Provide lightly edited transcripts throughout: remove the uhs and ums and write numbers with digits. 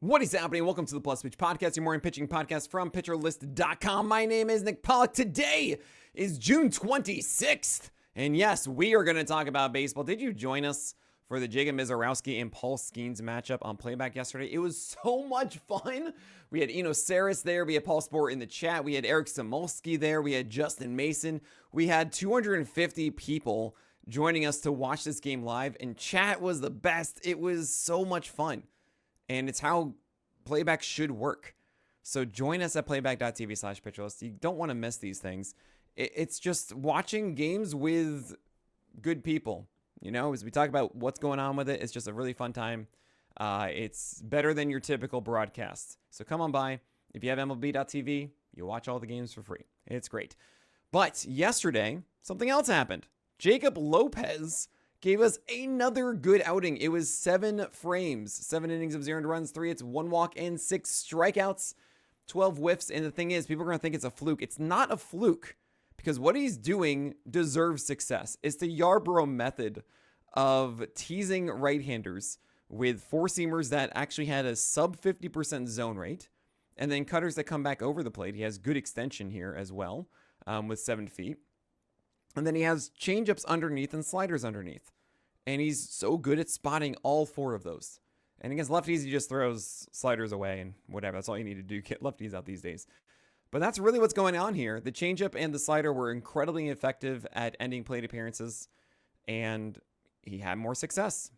What is happening? Welcome to the Plus Pitch Podcast, your morning pitching podcast from pitcherlist.com. My name is Nick Pollack. Today is June 26th. And yes, we are going to talk about baseball. Did you join us for the Jacob Mizorowski and Paul Skeens matchup on Playback yesterday? It was so much fun. We had Eno Saris there. We had Paul Sport in the chat. We had Eric Samolsky there. We had Justin Mason. We had 250 people joining us to watch this game live. And chat was the best. It was so much fun. And it's how Playback should work. So join us at playback.tv/pitcherlist. You don't want to miss these things. It's just watching games with good people. You know, as we talk about what's going on with it, it's just a really fun time. It's better than your typical broadcast. So come on by. If you have MLB.tv, you watch all the games for free. It's great. But yesterday, something else happened. Jacob Lopez gave us another good outing. It was 7 frames, 7 innings of 0 runs, 3 hits, 1 walk, and 6 strikeouts, 12 whiffs. And the thing is, people are going to think it's a fluke. It's not a fluke because what he's doing deserves success. It's the Yarbrough method of teasing right-handers with four-seamers that actually had a sub 50% zone rate, and then cutters that come back over the plate. He has good extension here as well with 7 feet. And then he has changeups underneath and sliders underneath. And he's so good at spotting all 4 of those. And against lefties, he just throws sliders away and whatever. That's all you need to do, get lefties out these days. But that's really what's going on here. The changeup and the slider were incredibly effective at ending plate appearances. And he had more success.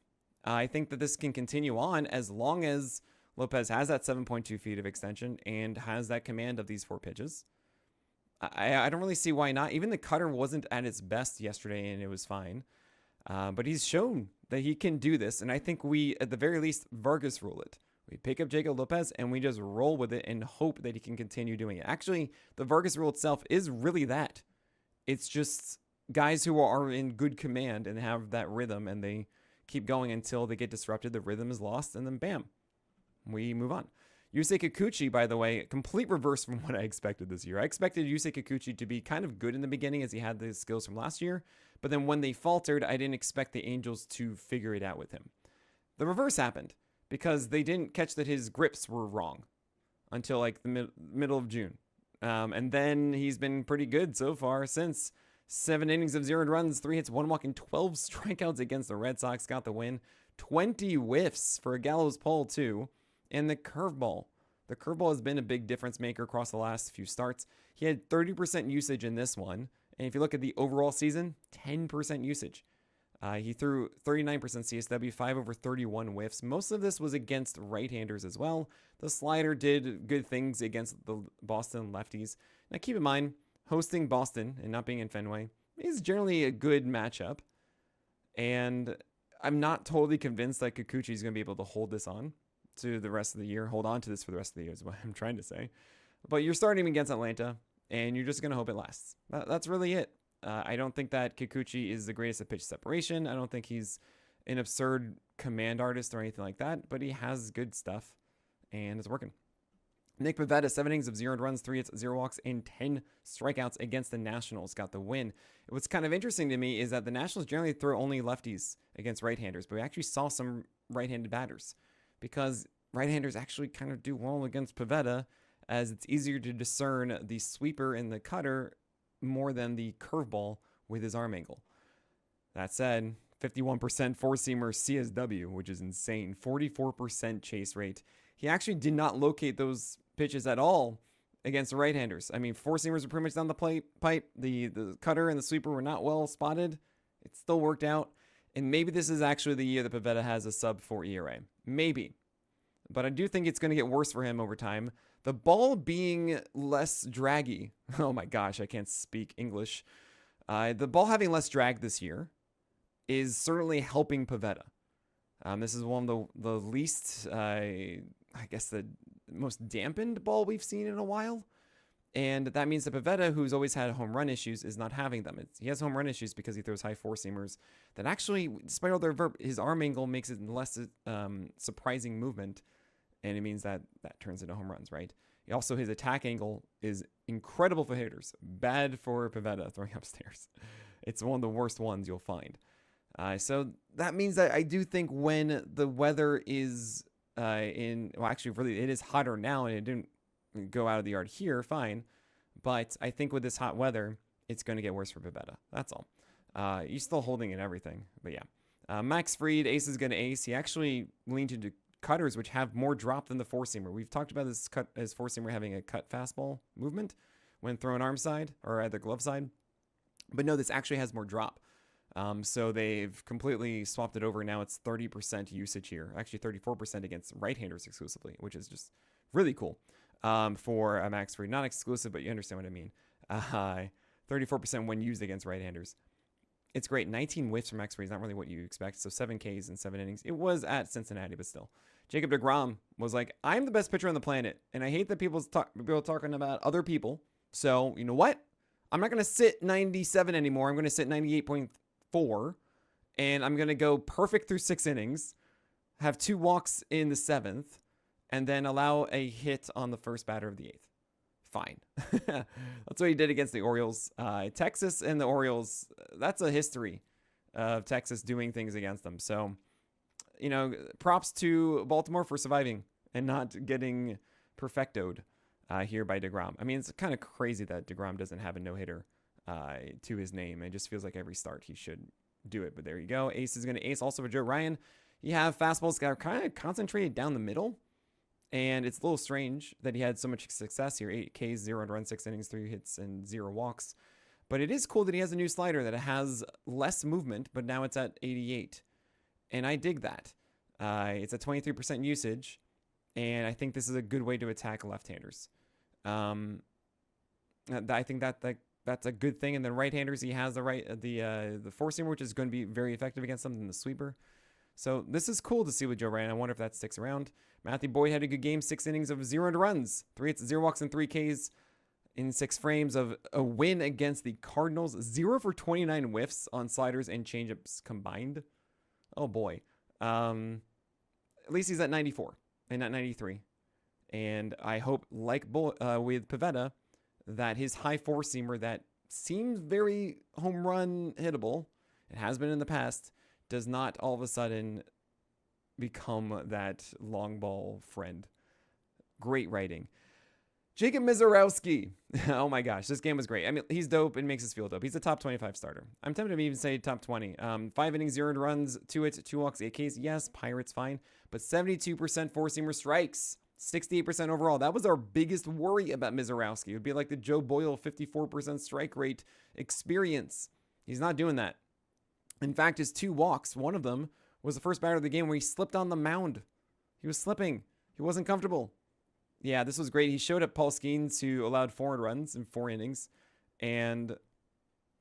I think that this can continue on as long as Lopez has that 7.2 feet of extension and has that command of these 4 pitches. I don't really see why not. Even the cutter wasn't at its best yesterday, and it was fine. But he's shown that he can do this, and I think we, at the very least, Vargas rule it. We pick up Jacob Lopez, and we just roll with it and hope that he can continue doing it. Actually, the Vargas rule itself is really that. It's just guys who are in good command and have that rhythm, and they keep going until they get disrupted, the rhythm is lost, and then bam, we move on. Yusei Kikuchi, by the way, complete reverse from what I expected this year. I expected Yusei Kikuchi to be kind of good in the beginning as he had the skills from last year, but then when they faltered, I didn't expect the Angels to figure it out with him. The reverse happened because they didn't catch that his grips were wrong until like the middle of June. And then he's been pretty good so far since. 7 innings of 0 runs, 3 hits, 1 walk, and 12 strikeouts against the Red Sox. Got the win. 20 whiffs for a gallows pole, too. And the curveball. The curveball has been a big difference maker across the last few starts. He had 30% usage in this one. And if you look at the overall season, 10% usage. He threw 39% CSW, 5 over 31 whiffs. Most of this was against right-handers as well. The slider did good things against the Boston lefties. Now keep in mind, hosting Boston and not being in Fenway is generally a good matchup. And I'm not totally convinced that Kikuchi is going to be able to hold this on to the rest of the year. Hold on to this for the rest of the year is what I'm trying to say. But you're starting him against Atlanta, and you're just going to hope it lasts. That's really it. I don't think that Kikuchi is the greatest at pitch separation. I don't think he's an absurd command artist or anything like that, but he has good stuff, and it's working. Nick Pivetta, 7 innings of 0 runs, 3 hits, 0 walks, and 10 strikeouts against the Nationals. Got the win. What's kind of interesting to me is that the Nationals generally throw only lefties against right-handers, but we actually saw some right-handed batters because right-handers actually kind of do well against Pivetta, as it's easier to discern the sweeper and the cutter more than the curveball with his arm angle. That said, 51% four-seamer CSW, which is insane. 44% chase rate. He actually did not locate those pitches at all against the right-handers. I mean, four-seamers were pretty much down the pipe. The cutter and the sweeper were not well spotted. It still worked out. And maybe this is actually the year that Pivetta has a sub-4 ERA. Maybe. But I do think it's going to get worse for him over time. The ball being less draggy. Oh my gosh, I can't speak English. The ball having less drag this year is certainly helping Pivetta. This is one of the least, I guess, the most dampened ball we've seen in a while. And that means that Pivetta, who's always had home run issues, is not having them. He has home run issues because he throws high four-seamers that actually, despite all their verb, his arm angle makes it less surprising movement, and it means that turns into home runs, right? Also, his attack angle is incredible for hitters, bad for Pivetta throwing upstairs. It's one of the worst ones you'll find. So that means that I do think when the weather is actually, really, it is hotter now, and it didn't go out of the yard here. Fine. But I think with this hot weather, it's going to get worse for Pivetta. That's all. He's still holding and everything. But yeah. Max Fried, ace is going to ace. He actually leaned into cutters, which have more drop than the four-seamer. We've talked about this four-seamer having a cut fastball movement when thrown arm side or either glove side. But no, this actually has more drop. So they've completely swapped it over. Now it's 30% usage here. Actually, 34% against right-handers exclusively, which is just really cool for a Max Fried. Not exclusive, but you understand what I mean. 34% when used against right-handers. It's great. 19 whiffs from Max Fried is not really what you expect. So 7 Ks in 7 innings. It was at Cincinnati, but still. Jacob deGrom was like, I'm the best pitcher on the planet. And I hate that people talking about other people. So, you know what? I'm not going to sit 97 anymore. I'm going to sit 98.4. And I'm going to go perfect through 6 innings. Have 2 walks in the 7th. And then allow a hit on the first batter of the 8th. Fine. That's what he did against the Orioles. Texas and the Orioles, that's a history of Texas doing things against them. So, you know, props to Baltimore for surviving and not getting perfectoed here by deGrom. I mean, it's kind of crazy that deGrom doesn't have a no-hitter to his name. It just feels like every start he should do it. But there you go. Ace is going to ace. Also for Joe Ryan, you have fastballs that are kind of concentrated down the middle. And it's a little strange that he had so much success here. 8 Ks, 0 runs, 6 innings, 3 hits, and 0 walks. But it is cool that he has a new slider that has less movement, but now it's at 88. And I dig that. It's a 23% usage, and I think this is a good way to attack left-handers. I think that's a good thing. And then right-handers, he has the four-seamer, which is going to be very effective against them, and the sweeper. So this is cool to see with Joe Ryan. I wonder if that sticks around. Matthew Boyd had a good game, 6 innings of 0 runs, 3 hits, 0 walks, and 3 Ks in 6 frames of a win against the Cardinals. 0 for 29 whiffs on sliders and changeups combined. Oh boy. At least he's at 94 and not 93. And I hope, like with Pivetta, that his high four-seamer that seems very home run hittable, it has been in the past, does not all of a sudden become that long ball friend. Great writing. Jacob Mizorowski. Oh my gosh, this game was great. I mean, he's dope and makes us feel dope. He's a top 25 starter. I'm tempted to even say top 20. 5 innings, 0 runs, 2 hits, 2 walks, 8 Ks. Yes, Pirates fine. But 72% four-seamer strikes. 68% overall. That was our biggest worry about Mizorowski. It would be like the Joe Boyle 54% strike rate experience. He's not doing that. In fact, his 2 walks, one of them was the first batter of the game where he slipped on the mound. He was slipping. He wasn't comfortable. Yeah, this was great. He showed up Paul Skeens, who allowed 4 runs in 4 innings. And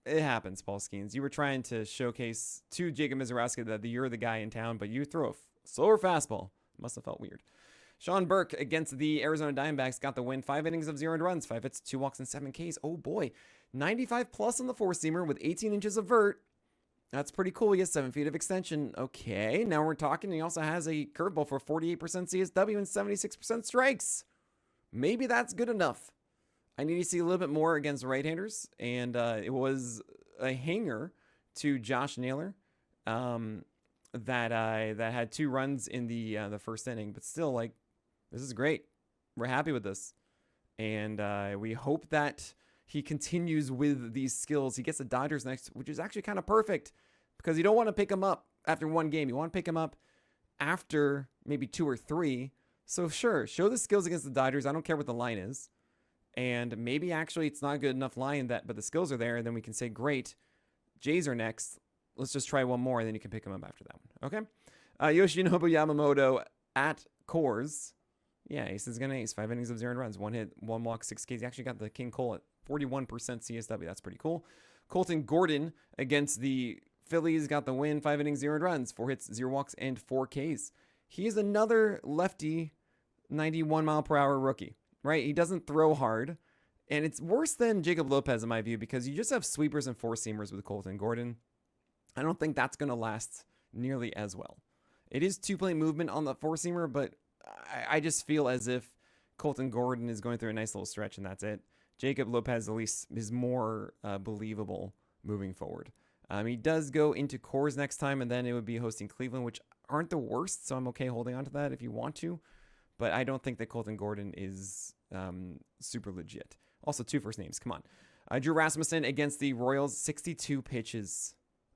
it happens, Paul Skeens. You were trying to showcase to Jacob Mizorowski that you're the guy in town, but you throw a slower fastball. Must have felt weird. Sean Burke against the Arizona Diamondbacks got the win. 5 innings of 0 runs, 5 hits, 2 walks, and 7 Ks. Oh boy. 95 plus on the four-seamer with 18 inches of vert. That's pretty cool. He has 7 feet of extension. Okay, now we're talking. He also has a curveball for 48% CSW and 76% strikes. Maybe that's good enough. I need to see a little bit more against right-handers, and it was a hanger to Josh Naylor that had 2 runs in the first inning. But still, like, this is great. We're happy with this, and we hope that he continues with these skills. He gets the Dodgers next, which is actually kind of perfect because you don't want to pick him up after 1 game. You want to pick him up after maybe 2 or 3. So sure, show the skills against the Dodgers. I don't care what the line is. And maybe actually it's not a good enough line, but the skills are there. And then we can say, great, Jays are next. Let's just try one more, and then you can pick him up after that one. Okay? Yoshinobu Yamamoto at Coors. Yeah, ace is going to ace. 5 innings of 0 runs. 1 hit, 1 walk, 6 Ks. He actually got the King Cole at 41% CSW. That's pretty cool. Colton Gordon against the Phillies got the win. 5 innings, 0 runs, 4 hits, 0 walks, and 4 Ks. He is another lefty 91-mile-per-hour rookie, right? He doesn't throw hard. And it's worse than Jacob Lopez, in my view, because you just have sweepers and four-seamers with Colton Gordon. I don't think that's going to last nearly as well. It is 2-plate movement on the four-seamer, but I just feel as if Colton Gordon is going through a nice little stretch, and that's it. Jacob Lopez at least is more believable moving forward. He does go into Coors next time, and then it would be hosting Cleveland, which aren't the worst, so I'm okay holding on to that if you want to. But I don't think that Colton Gordon is super legit. Also, 2 first names. Come on. Drew Rasmussen against the Royals, 62 pitches.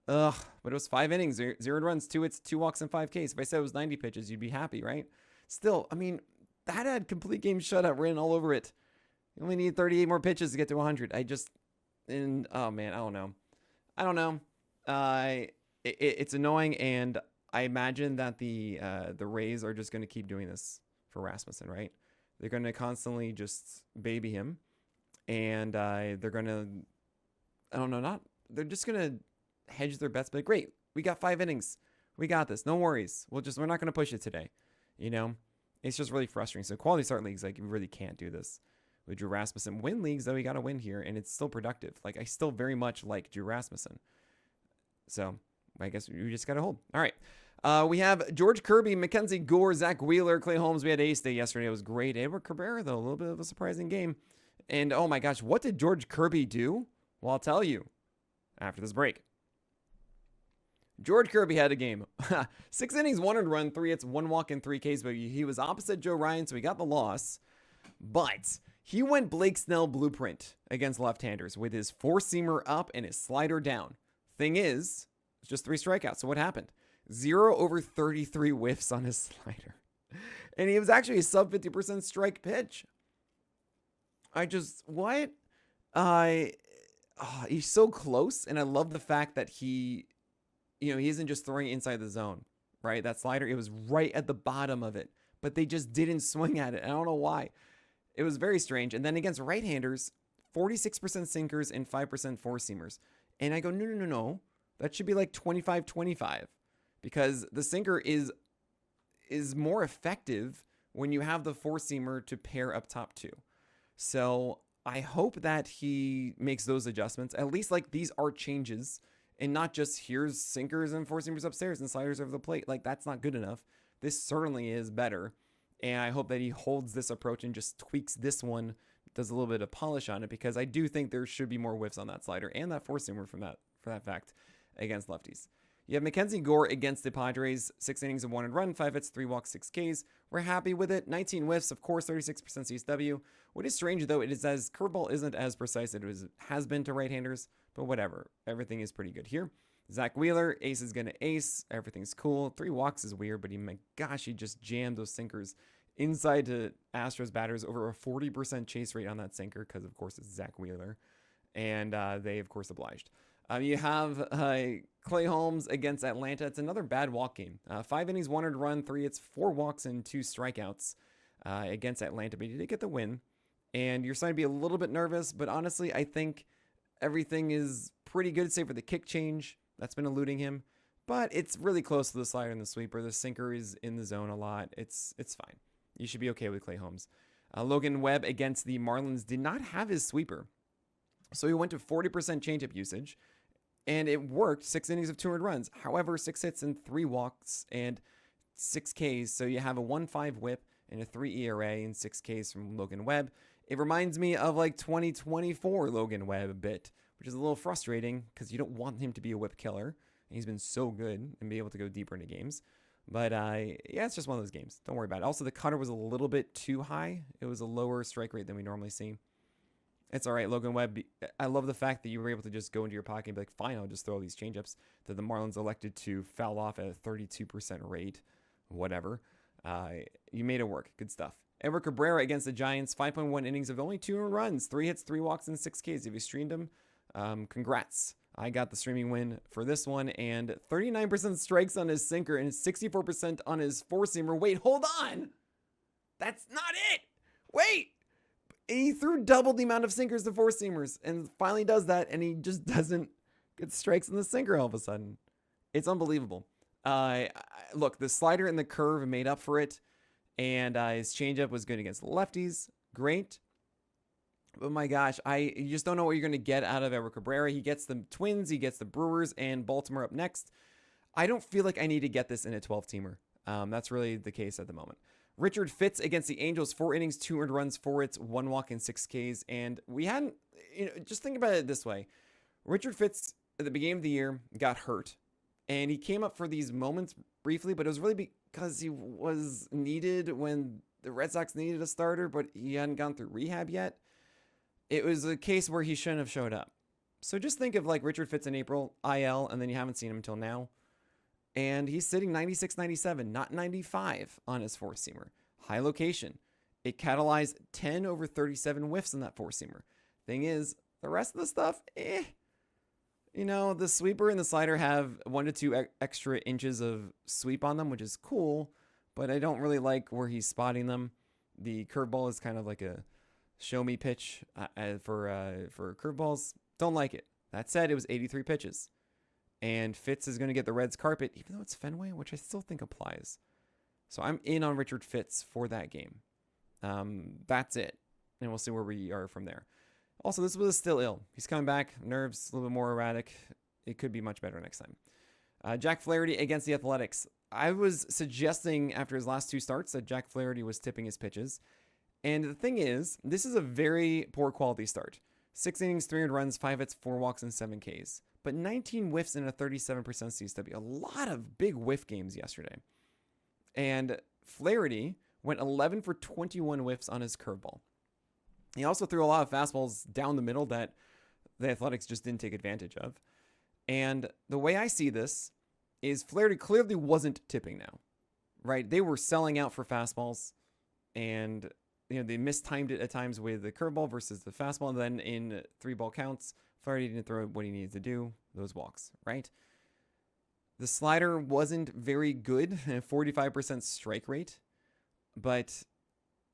Ugh, but it was 5 innings, 0 runs, 2 hits, 2 walks, and 5 Ks. If I said it was 90 pitches, you'd be happy, right? Still, I mean, that had complete game shutout written all over it. You only need 38 more pitches to get to 100. Oh man, I don't know. It's annoying, and I imagine that the Rays are just going to keep doing this for Rasmussen, right? They're going to constantly just baby him, and they're going to, they're just going to hedge their bets. But great, we got 5 innings. We got this. No worries. We're not going to push it today. It's just really frustrating. So quality start leagues, like, you really can't do this with Drew Rasmussen. Win leagues, though, we got to win here, and it's still productive. Like, I still very much like Drew Rasmussen. So I guess we just got to hold. All right. We have George Kirby, Mackenzie Gore, Zach Wheeler, Clay Holmes. We had ace day yesterday. It was great. Edward Cabrera, though, a little bit of a surprising game. And, oh, my gosh, what did George Kirby do? Well, I'll tell you after this break. George Kirby had a game. 6 innings, 1 earned run, 3 hits, 1 walk, and 3 Ks. But he was opposite Joe Ryan, so he got the loss. But he went Blake Snell blueprint against left-handers with his 4-seamer up and his slider down. Thing is, it's just 3 strikeouts. So what happened? 0 over 33 whiffs on his slider. And he was actually a sub 50% strike pitch. What? He's so close. And I love the fact that he isn't just throwing inside the zone, right? That slider, it was right at the bottom of it, but they just didn't swing at it. I don't know why. It was very strange. And then against right-handers, 46% sinkers and 5% 4-seamers. And I go, no. That should be like 25-25 because the sinker is more effective when you have the 4-seamer to pair up top too. So I hope that he makes those adjustments. At least, like, these are changes and not just here's sinkers and 4-seamers upstairs and sliders over the plate. Like, that's not good enough. This certainly is better. And I hope that he holds this approach and just tweaks this one, does a little bit of polish on it, because I do think there should be more whiffs on that slider and that 4-seamer for that fact against lefties. You have Mackenzie Gore against the Padres, 6 innings of 1 earned run, 5 hits, 3 walks, 6 Ks. We're happy with it. 19 whiffs, of course, 36% CSW. What is strange, though, it is as curveball isn't as precise as it has been to right-handers, but whatever. Everything is pretty good here. Zach Wheeler, ace is going to ace. Everything's cool. 3 walks is weird, but my gosh, he just jammed those sinkers inside to Astros batters, over a 40% chase rate on that sinker because, of course, it's Zach Wheeler. And they, of course, obliged. You have Clay Holmes against Atlanta. It's another bad walk game. 5 innings, 1 earned run, 3 hits, 4 walks, and 2 strikeouts against Atlanta. But he did get the win. And you're starting to be a little bit nervous. But honestly, I think everything is pretty good, save for the kick change. That's been eluding him. But it's really close to the slider and the sweeper. The sinker is in the zone a lot. It's fine. You should be okay with Clay Holmes. Logan Webb against the Marlins did not have his sweeper. So he went to 40% changeup usage. And it worked, 6 innings of 200 runs. However, 6 hits and 3 walks and 6 Ks. So you have a 1.5 whip and a 3 ERA and 6 Ks from Logan Webb. It reminds me of like 2024 Logan Webb a bit, which is a little frustrating because you don't want him to be a whip killer. And he's been so good and be able to go deeper into games. But yeah, it's just one of those games. Don't worry about it. Also, the cutter was a little bit too high. It was a lower strike rate than we normally see. It's all right, Logan Webb. I love the fact that you were able to just go into your pocket and be like, fine, I'll just throw these changeups that the Marlins elected to foul off at a 32% rate. Whatever. You made it work. Good stuff. Edward Cabrera against the Giants, 5.1 innings of only 2 runs, 3 hits, 3 walks, and 6 Ks. If you streamed them, congrats. I got the streaming win for this one, and 39% strikes on his sinker and 64% on his 4-seamer. Wait, hold on. That's not it. Wait. He threw double the amount of sinkers to 4-seamers and finally does that, and he just doesn't get strikes in the sinker all of a sudden. It's unbelievable. Look, the slider and the curve made up for it, and his changeup was good against lefties. Great. But my gosh, you just don't know what you're going to get out of Edward Cabrera. He gets the Twins, he gets the Brewers, and Baltimore up next. I don't feel like I need to get this in a 12-teamer. That's really the case at the moment. Richard Fitz against the Angels, 4 innings, 2 earned runs, 4 hits, 1 walk, and 6 Ks. And we hadn't, just think about it this way. Richard Fitz, at the beginning of the year, got hurt. And he came up for these moments briefly, but it was really because he was needed when the Red Sox needed a starter, but he hadn't gone through rehab yet. It was a case where he shouldn't have showed up. So just think of like Richard Fitts in April, IL, and then you haven't seen him until now. And he's sitting 96, 97, not 95 on his four-seamer. High location. It catalyzed 10 over 37 whiffs in that four-seamer. Thing is, the rest of the stuff, You know, the sweeper and the slider have 1 to 2 extra inches of sweep on them, which is cool, but I don't really like where he's spotting them. The curveball is kind of like a show me pitch for curveballs. Don't like it. That said, it was 83 pitches. And Fitz is going to get the Reds carpet, even though it's Fenway, which I still think applies. So I'm in on Richard Fitz for that game. That's it. And we'll see where we are from there. Also, this was still ill. He's coming back. Nerves a little bit more erratic. It could be much better next time. Jack Flaherty against the Athletics. I was suggesting after his last 2 starts that Jack Flaherty was tipping his pitches. And the thing is, this is a very poor quality start. 6 innings, 300 runs, 5 hits, 4 walks, and 7 Ks. But 19 whiffs and a 37% CSW. A lot of big whiff games yesterday. And Flaherty went 11 for 21 whiffs on his curveball. He also threw a lot of fastballs down the middle that the Athletics just didn't take advantage of. And the way I see this is Flaherty clearly wasn't tipping now, right? They were selling out for fastballs, and they mistimed it at times with the curveball versus the fastball. And then in 3-ball counts, Flaherty didn't throw what he needed to do, those walks, right? The slider wasn't very good, 45% strike rate, but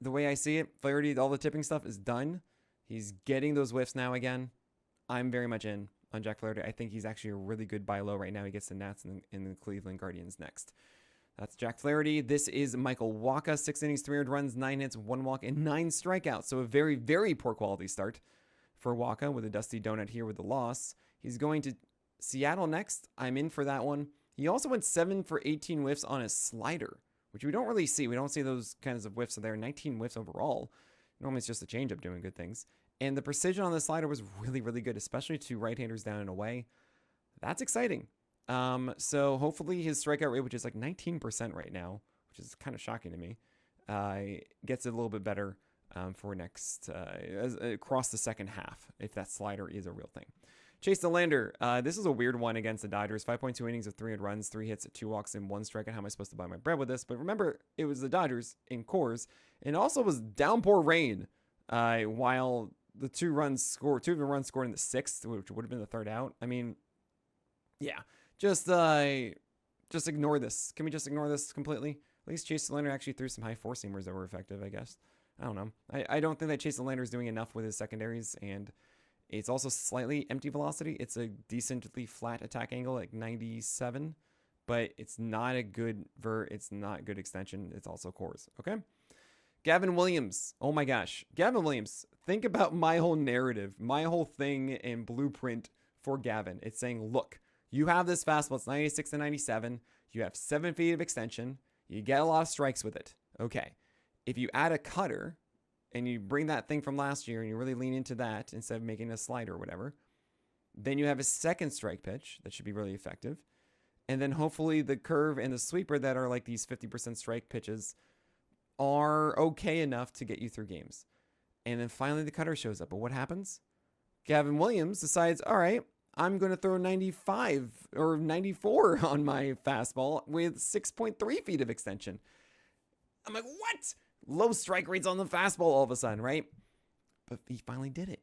the way I see it, Flaherty, all the tipping stuff is done. He's getting those whiffs now again. I'm very much in on Jack Flaherty. I think he's actually a really good buy low right now. He gets the Nats and the Cleveland Guardians next. That's Jack Flaherty. This is Michael Wacha, 6 innings, 300 runs, 9 hits, 1 walk, and 9 strikeouts. So a very, very poor quality start for Wacha with a dusty donut here with the loss. He's going to Seattle next. I'm in for that one. He also went 7 for 18 whiffs on his slider, which we don't really see. We don't see those kinds of whiffs. So there are 19 whiffs overall. Normally it's just a changeup doing good things. And the precision on the slider was really, really good, especially to right-handers down and away. That's exciting. So hopefully his strikeout rate, which is like 19% right now, which is kind of shocking to me, gets it a little bit better for next across the second half, if that slider is a real thing. Chase Delander, this is a weird one against the Dodgers. 5.2 innings of 300 runs, 3 hits, 2 walks, and 1 strikeout. How am I supposed to buy my bread with this? But remember, it was the Dodgers in Coors, and also was downpour rain while the 2 of the runs scored in the 6th, which would have been the 3rd out. I mean, yeah, just ignore this. Can we just ignore this completely? At least Chase Delander actually threw some high 4-seamers that were effective, I guess. I don't know. I don't think that Chase Delander is doing enough with his secondaries, and it's also slightly empty velocity. It's a decently flat attack angle, like 97, but it's not a good vert. It's not good extension. It's also Coors. Okay. Gavin Williams. Oh my gosh. Gavin Williams. Think about my whole narrative, my whole thing and blueprint for Gavin. It's saying, look, you have this fastball. It's 96 to 97. You have 7 feet of extension. You get a lot of strikes with it. Okay. If you add a cutter, and you bring that thing from last year and you really lean into that instead of making a slider or whatever, then you have a second strike pitch that should be really effective. And then hopefully the curve and the sweeper that are like these 50% strike pitches are okay enough to get you through games. And then finally the cutter shows up. But what happens? Gavin Williams decides, all right, I'm going to throw 95 or 94 on my fastball with 6.3 feet of extension. I'm like, what? Low strike rates on the fastball all of a sudden, right? But he finally did it.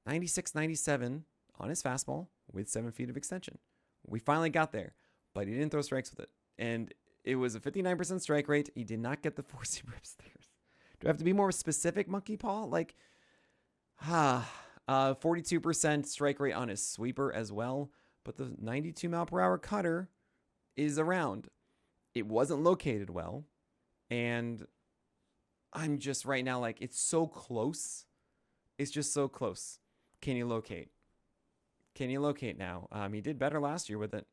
96, 97 on his fastball with 7 feet of extension. We finally got there, but he didn't throw strikes with it. And it was a 59% strike rate. He did not get the 4-seamer upstairs. Do I have to be more specific, Monkey Paw? Like, 42% strike rate on his sweeper as well. But the 92 mile per hour cutter is around. It wasn't located well. And I'm just right now like, it's so close. It's just so close. Can you locate? Can you locate now? He did better last year with it.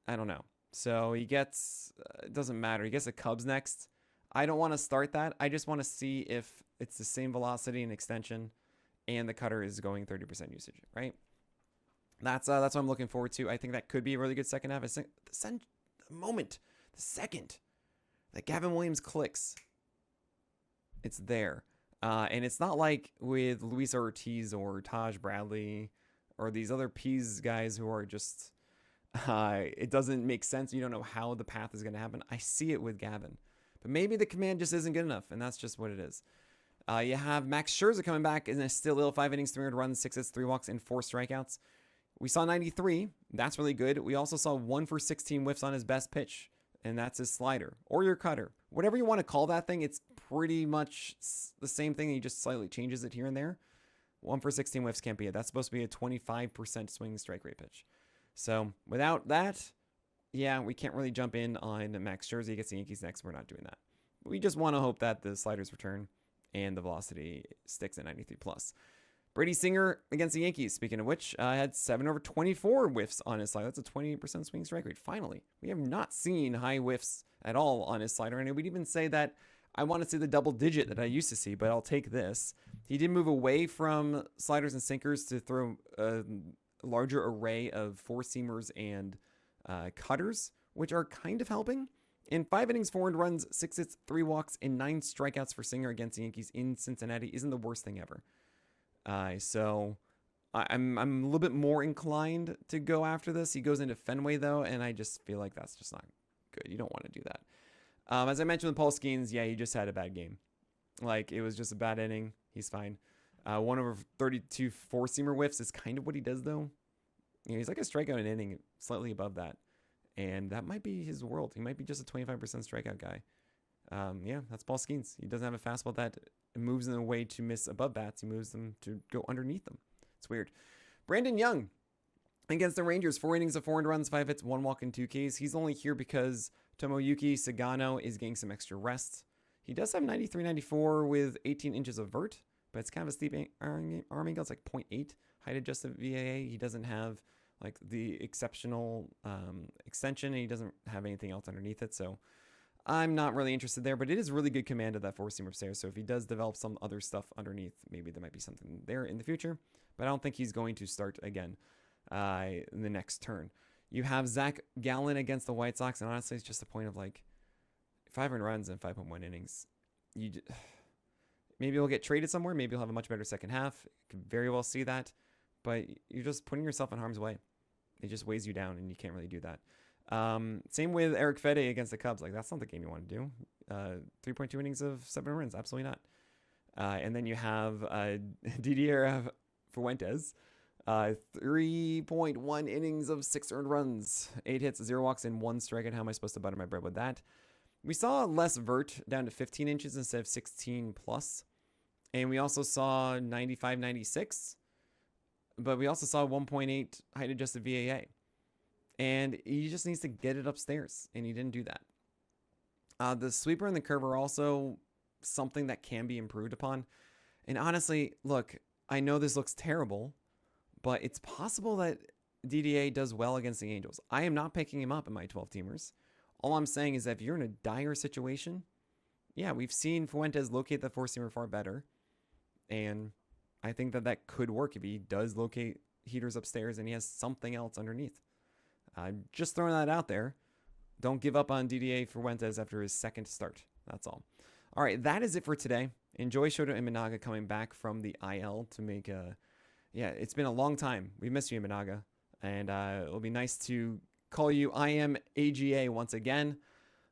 I don't know. So he gets, it doesn't matter. He gets the Cubs next. I don't want to start that. I just want to see if it's the same velocity and extension and the cutter is going 30% usage, right? That's what I'm looking forward to. I think that could be a really good second half. The The second that Gavin Williams clicks, it's there. And it's not like with Luis Ortiz or Taj Bradley or these other Peas guys who are just, it doesn't make sense. You don't know how the path is going to happen. I see it with Gavin. But maybe the command just isn't good enough, and that's just what it is. You have Max Scherzer coming back in a still ill 5 innings, 300 runs, 6 hits, 3 walks, and 4 strikeouts. We saw 93. That's really good. We also saw 1 for 16 whiffs on his best pitch, and that's his slider or your cutter. Whatever you want to call that thing, it's pretty much the same thing. He just slightly changes it here and there. 1 for 16 whiffs can't be it. That's supposed to be a 25% swinging strike rate pitch. So without that, yeah, we can't really jump in on Max Scherzer against the Yankees next. We're not doing that. We just want to hope that the sliders return and the velocity sticks at 93 plus. Brady Singer against the Yankees, speaking of which, had 7 over 24 whiffs on his slider. That's a 28% swing strike rate. Finally, we have not seen high whiffs at all on his slider. And we'd even say that I want to see the double digit that I used to see, but I'll take this. He did move away from sliders and sinkers to throw a larger array of 4-seamers and cutters, which are kind of helping. In 5 innings, 4 earned runs, 6 hits, 3 walks, and 9 strikeouts for Singer against the Yankees in Cincinnati isn't the worst thing ever. So I'm a little bit more inclined to go after this. He goes into Fenway, though, and I just feel like that's just not good. You don't want to do that. As I mentioned with Paul Skeens, yeah, he just had a bad game. Like, it was just a bad inning. He's fine. 1 over 32 4-seamer whiffs is kind of what he does, though. You know, he's like a strikeout an inning, slightly above that. And that might be his world. He might be just a 25% strikeout guy. Yeah, that's Paul Skeens. He doesn't have a fastball that moves in a way to miss above bats. He moves them to go underneath them. It's weird. Brandon Young against the Rangers. 4 innings of 4 earned runs, 5 hits, 1 walk, and 2 Ks. He's only here because Tomoyuki Sagano is getting some extra rest. He does have 93-94 with 18 inches of vert, but it's kind of a steep arm angle. It's like 0.8 height adjusted VAA. He doesn't have like the exceptional extension, and he doesn't have anything else underneath it. So I'm not really interested there, but it is really good command of that 4-seamer upstairs. So if he does develop some other stuff underneath, maybe there might be something there in the future. But I don't think he's going to start again in the next turn. You have Zach Gallen against the White Sox, and honestly, it's just a point of like 500 runs and 5.1 innings. Maybe he'll get traded somewhere. Maybe he'll have a much better second half. Could very well see that. But you're just putting yourself in harm's way. It just weighs you down, and you can't really do that. Same with Eric Fede against the Cubs. Like, that's not the game you want to do. 3.2 innings of 7 runs. Absolutely not. And then you have Didier Fuentes. 3.1 innings of 6 earned runs. 8 hits, 0 walks, and 1 strikeout. How am I supposed to butter my bread with that? We saw less vert down to 15 inches instead of 16 plus. And we also saw 95-96. But we also saw 1.8 height adjusted VAA. And he just needs to get it upstairs. And he didn't do that. The sweeper and the curve are also something that can be improved upon. And honestly, look, I know this looks terrible, but it's possible that DDA does well against the Angels. I am not picking him up in my 12-teamers. All I'm saying is that if you're in a dire situation, yeah, we've seen Fuentes locate the 4-seamer far better. And I think that that could work if he does locate heaters upstairs and he has something else underneath. Just throwing that out there. Don't give up on DDA Fuentes after his second start. That's all. All right, that is it for today. Enjoy Shota Imanaga coming back from the IL to make a... Yeah, it's been a long time. We missed you, Imanaga. And it'll be nice to call you I am AGA once again.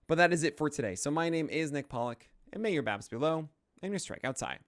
But that is it for today. So my name is Nick Pollack, and may your BAPS be low and your strikeouts high.